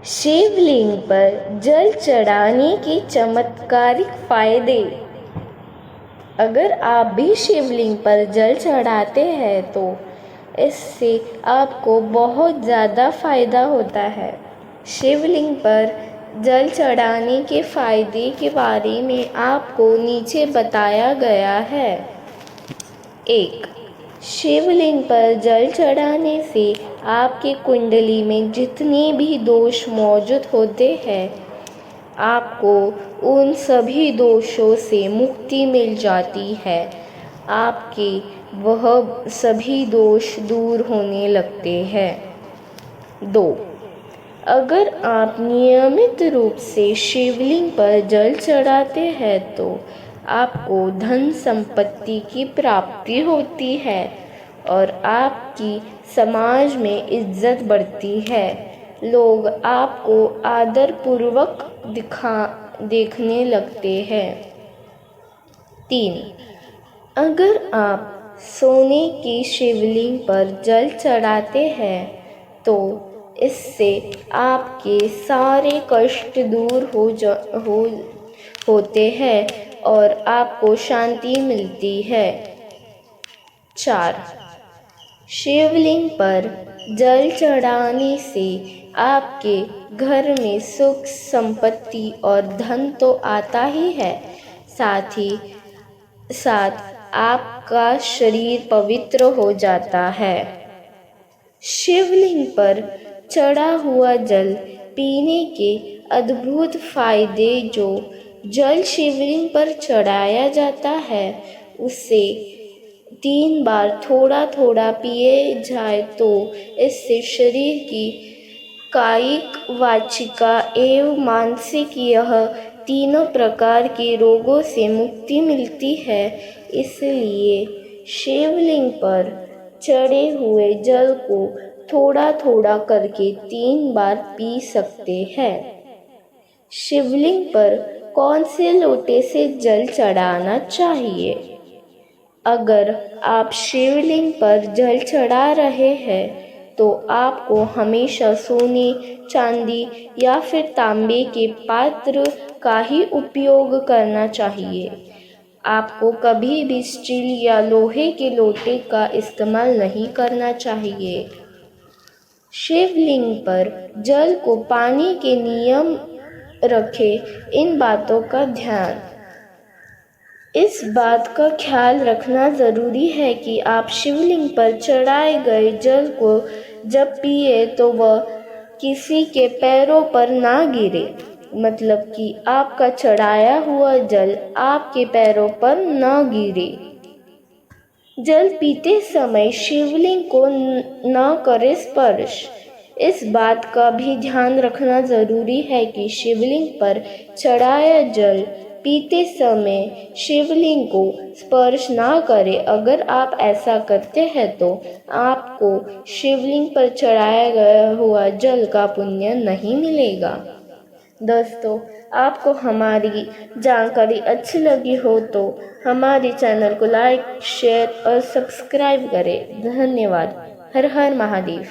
शिवलिंग पर जल चढ़ाने के चमत्कारिक फायदे। अगर आप भी शिवलिंग पर जल चढ़ाते हैं तो इससे आपको बहुत ज़्यादा फ़ायदा होता है। शिवलिंग पर जल चढ़ाने के फायदे के बारे में आपको नीचे बताया गया है। 1. शिवलिंग पर जल चढ़ाने से आपकी कुंडली में जितने भी दोष मौजूद होते हैं, आपको उन सभी दोषों से मुक्ति मिल जाती है। आपके वह सभी दोष दूर होने लगते हैं। 2. अगर आप नियमित रूप से शिवलिंग पर जल चढ़ाते हैं तो आपको धन संपत्ति की प्राप्ति होती है और आपकी समाज में इज्जत बढ़ती है। लोग आपको आदरपूर्वक देखने लगते हैं। 3. अगर आप सोने की शिवलिंग पर जल चढ़ाते हैं तो इससे आपके सारे कष्ट दूर होते हैं और आपको शांति मिलती है। 4. शिवलिंग पर जल चढ़ाने से आपके घर में सुख संपत्ति और धन तो आता ही है, साथ ही साथ आपका शरीर पवित्र हो जाता है। शिवलिंग पर चढ़ा हुआ जल पीने के अद्भुत फायदे। जो जल शिवलिंग पर चढ़ाया जाता है उसे 3 बार थोड़ा थोड़ा पिए जाए तो इससे शरीर की कायिक, वाचिका एवं मानसिक यह तीनों प्रकार के रोगों से मुक्ति मिलती है। इसलिए शिवलिंग पर चढ़े हुए जल को थोड़ा थोड़ा करके 3 बार पी सकते हैं। शिवलिंग पर कौन से लोटे से जल चढ़ाना चाहिए? अगर आप शिवलिंग पर जल चढ़ा रहे हैं तो आपको हमेशा सोने, चांदी या फिर तांबे के पात्र का ही उपयोग करना चाहिए। आपको कभी भी स्टील या लोहे के लोटे का इस्तेमाल नहीं करना चाहिए। शिवलिंग पर जल को पानी के नियम रखें। इन बातों का ध्यान। इस बात का ख्याल रखना ज़रूरी है कि आप शिवलिंग पर चढ़ाए गए जल को जब पिए तो वह किसी के पैरों पर ना गिरे, मतलब कि आपका चढ़ाया हुआ जल आपके पैरों पर ना गिरे। जल पीते समय शिवलिंग को न करे स्पर्श। इस बात का भी ध्यान रखना ज़रूरी है कि शिवलिंग पर चढ़ाया जल पीते समय शिवलिंग को स्पर्श ना करें। अगर आप ऐसा करते हैं तो आपको शिवलिंग पर चढ़ाया गया हुआ जल का पुण्य नहीं मिलेगा। दोस्तों, आपको हमारी जानकारी अच्छी लगी हो तो हमारे चैनल को लाइक, शेयर और सब्सक्राइब करें। धन्यवाद। हर हर महादेव।